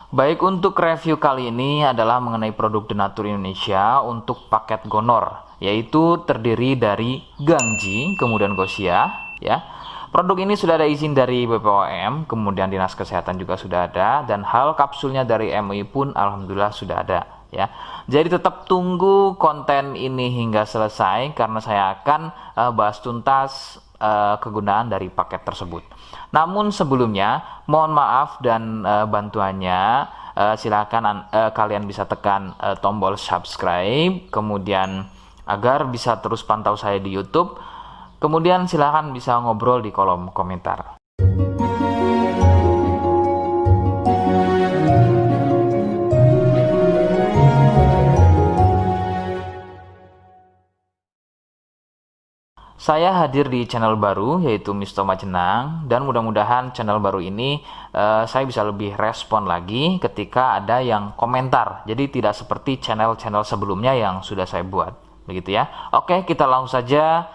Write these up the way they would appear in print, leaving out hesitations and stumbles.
Baik, untuk review kali ini adalah mengenai produk Denatur Indonesia untuk paket Gonor, yaitu terdiri dari Gangji, kemudian Gosia, ya. Produk ini sudah ada izin dari BPOM, kemudian Dinas Kesehatan juga sudah ada, dan hal kapsulnya dari MUI pun alhamdulillah sudah ada, ya. Jadi tetap tunggu konten ini hingga selesai karena saya akan bahas tuntas kegunaan dari paket tersebut. Namun sebelumnya mohon maaf dan bantuannya, silakan kalian bisa tekan tombol subscribe, kemudian agar bisa terus pantau saya di YouTube. Kemudian silakan bisa ngobrol di kolom komentar. Saya hadir di channel baru yaitu Misto Majenang, dan mudah-mudahan channel baru ini saya bisa lebih respon lagi ketika ada yang komentar. Jadi tidak seperti channel-channel sebelumnya yang sudah saya buat. Begitu ya. Oke, kita langsung saja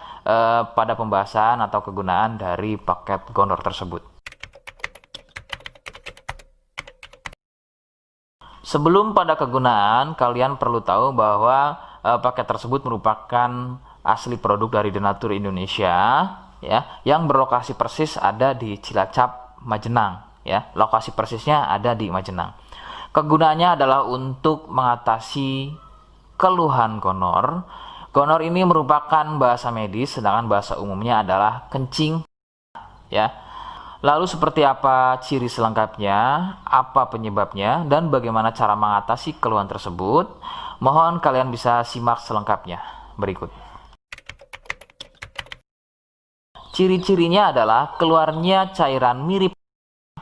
pada pembahasan atau kegunaan dari paket Gonor tersebut. Sebelum pada kegunaan, kalian perlu tahu bahwa paket tersebut merupakan asli produk dari Denatur Indonesia, ya, yang berlokasi persis ada di Cilacap, Majenang, ya. Lokasi persisnya ada di Majenang. Kegunaannya adalah untuk mengatasi keluhan gonor. Gonor ini merupakan bahasa medis, sedangkan bahasa umumnya adalah kencing, ya. Lalu seperti apa ciri selengkapnya, apa penyebabnya, dan bagaimana cara mengatasi keluhan tersebut? Mohon kalian bisa simak selengkapnya berikut. Ciri-cirinya adalah keluarnya cairan mirip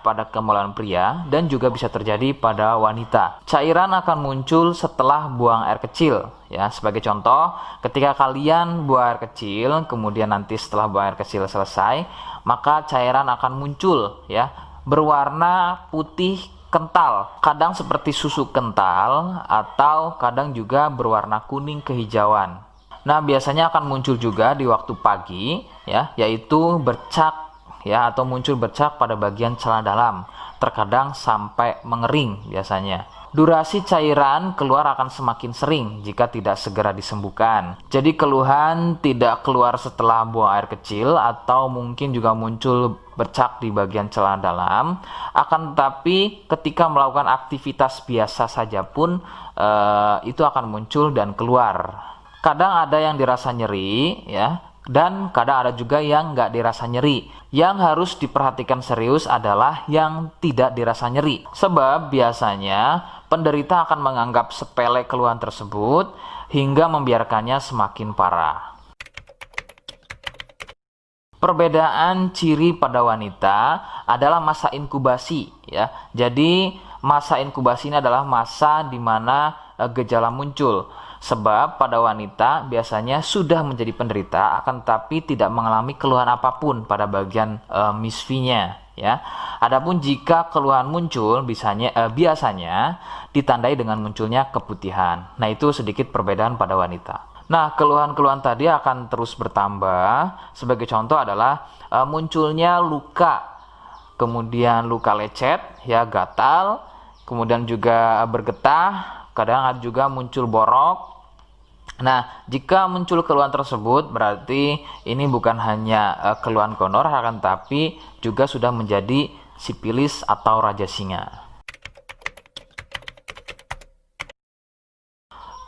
pada kemaluan pria dan juga bisa terjadi pada wanita. Cairan akan muncul setelah buang air kecil, ya. Sebagai contoh, ketika kalian buang air kecil, kemudian nanti setelah buang air kecil selesai, maka cairan akan muncul, ya, berwarna putih kental, kadang seperti susu kental atau kadang juga berwarna kuning kehijauan. Nah, biasanya akan muncul juga di waktu pagi, ya, yaitu bercak, ya, atau muncul bercak pada bagian celana dalam, terkadang sampai mengering biasanya. Durasi cairan keluar akan semakin sering jika tidak segera disembuhkan. Jadi keluhan tidak keluar setelah buang air kecil atau mungkin juga muncul bercak di bagian celana dalam, akan tetapi ketika melakukan aktivitas biasa saja pun itu akan muncul dan keluar. Kadang ada yang dirasa nyeri, ya, dan kadang ada juga yang nggak dirasa nyeri. Yang harus diperhatikan serius adalah yang tidak dirasa nyeri, sebab biasanya penderita akan menganggap sepele keluhan tersebut hingga membiarkannya semakin parah. Perbedaan ciri pada wanita adalah masa inkubasi, ya. Jadi masa inkubasi ini adalah masa di mana gejala muncul. Sebab pada wanita biasanya sudah menjadi penderita akan tetapi tidak mengalami keluhan apapun pada bagian misfinya, ya. Adapun jika keluhan muncul biasanya ditandai dengan munculnya keputihan. Nah, itu sedikit perbedaan pada wanita. Nah, keluhan-keluhan tadi akan terus bertambah. Sebagai contoh adalah munculnya luka, kemudian luka lecet, ya, gatal, kemudian juga bergetah, kadang ada juga muncul borok. Nah, jika muncul keluhan tersebut berarti ini bukan hanya keluhan gonor, akan tapi juga sudah menjadi sipilis atau raja singa.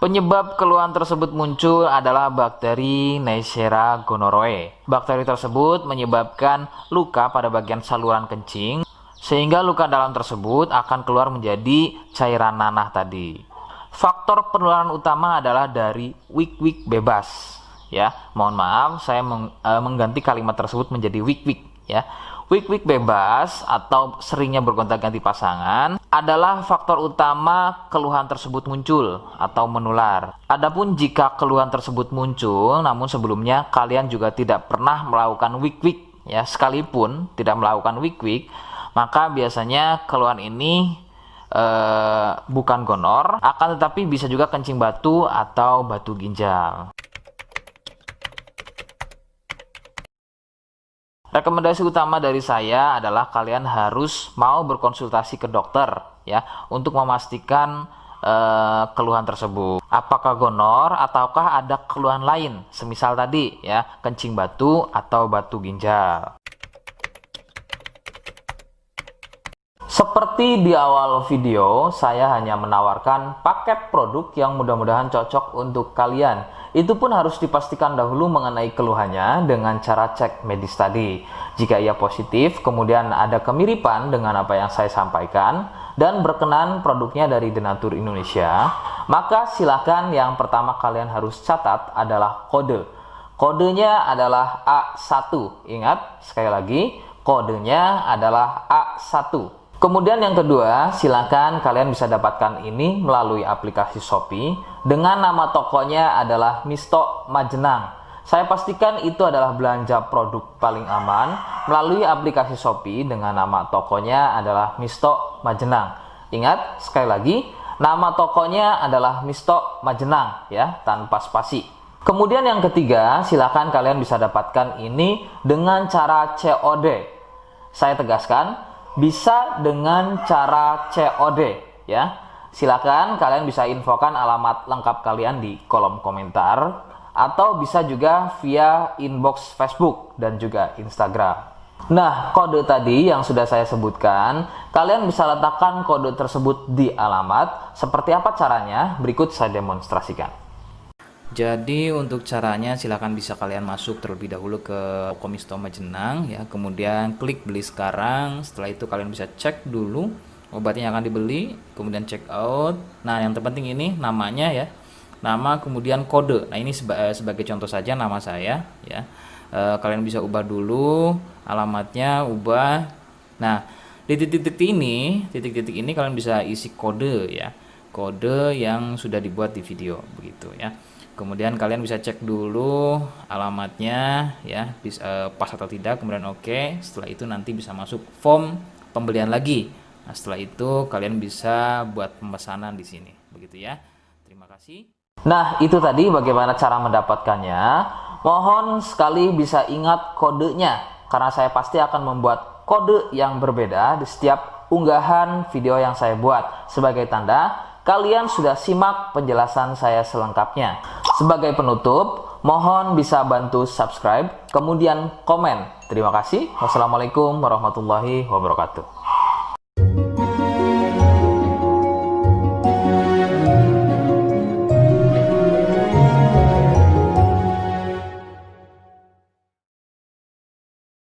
Penyebab keluhan tersebut muncul adalah bakteri Neisseria gonorrhoeae. Bakteri tersebut menyebabkan luka pada bagian saluran kencing, sehingga luka dalam tersebut akan keluar menjadi cairan nanah tadi. Faktor penularan utama adalah dari wik-wik bebas, ya. Mohon maaf, saya mengganti kalimat tersebut menjadi wik-wik, ya. Wik-wik bebas atau seringnya bergonta-ganti pasangan adalah faktor utama keluhan tersebut muncul atau menular. Adapun jika keluhan tersebut muncul namun sebelumnya kalian juga tidak pernah melakukan wik-wik, ya, sekalipun tidak melakukan wik-wik, maka biasanya keluhan ini bukan gonor, akan tetapi bisa juga kencing batu atau batu ginjal. Rekomendasi utama dari saya adalah kalian harus mau berkonsultasi ke dokter ya untuk memastikan keluhan tersebut. Apakah gonor ataukah ada keluhan lain, semisal tadi ya kencing batu atau batu ginjal. Seperti di awal video, saya hanya menawarkan paket produk yang mudah-mudahan cocok untuk kalian. Itu pun harus dipastikan dahulu mengenai keluhannya dengan cara cek medis tadi. Jika ia positif, kemudian ada kemiripan dengan apa yang saya sampaikan, dan berkenan produknya dari The Nature Indonesia, maka silakan yang pertama kalian harus catat adalah kode. Kodenya adalah A1. Ingat, sekali lagi, kodenya adalah A1. Kemudian yang kedua, silakan kalian bisa dapatkan ini melalui aplikasi Shopee dengan nama tokonya adalah Misto Majenang. Saya pastikan itu adalah belanja produk paling aman melalui aplikasi Shopee dengan nama tokonya adalah Misto Majenang. Ingat, sekali lagi, nama tokonya adalah Misto Majenang ya, tanpa spasi. Kemudian yang ketiga, silakan kalian bisa dapatkan ini dengan cara COD. Saya tegaskan, bisa dengan cara COD ya. Silakan kalian bisa infokan alamat lengkap kalian di kolom komentar atau bisa juga via inbox Facebook dan juga Instagram. Nah, kode tadi yang sudah saya sebutkan, kalian bisa letakkan kode tersebut di alamat. Seperti apa caranya? Berikut saya demonstrasikan. Jadi untuk caranya silakan bisa kalian masuk terlebih dahulu ke toko Misto Majenang ya, kemudian klik beli sekarang. Setelah itu kalian bisa cek dulu obatnya yang akan dibeli, kemudian check out. Nah, yang terpenting ini namanya ya. Nama kemudian kode. Nah, ini sebagai contoh saja nama saya ya. Kalian bisa ubah dulu alamatnya, ubah. Nah, di titik-titik ini kalian bisa isi kode ya. Kode yang sudah dibuat di video begitu ya. Kemudian kalian bisa cek dulu alamatnya ya, pas atau tidak, kemudian oke. Setelah itu nanti bisa masuk form pembelian lagi. Nah, setelah itu kalian bisa buat pemesanan di sini. Begitu ya. Terima kasih. Nah, itu tadi bagaimana cara mendapatkannya. Mohon sekali bisa ingat kodenya karena saya pasti akan membuat kode yang berbeda di setiap unggahan video yang saya buat sebagai tanda kalian sudah simak penjelasan saya selengkapnya. Sebagai penutup, mohon bisa bantu subscribe, kemudian komen. Terima kasih. Wassalamualaikum warahmatullahi wabarakatuh.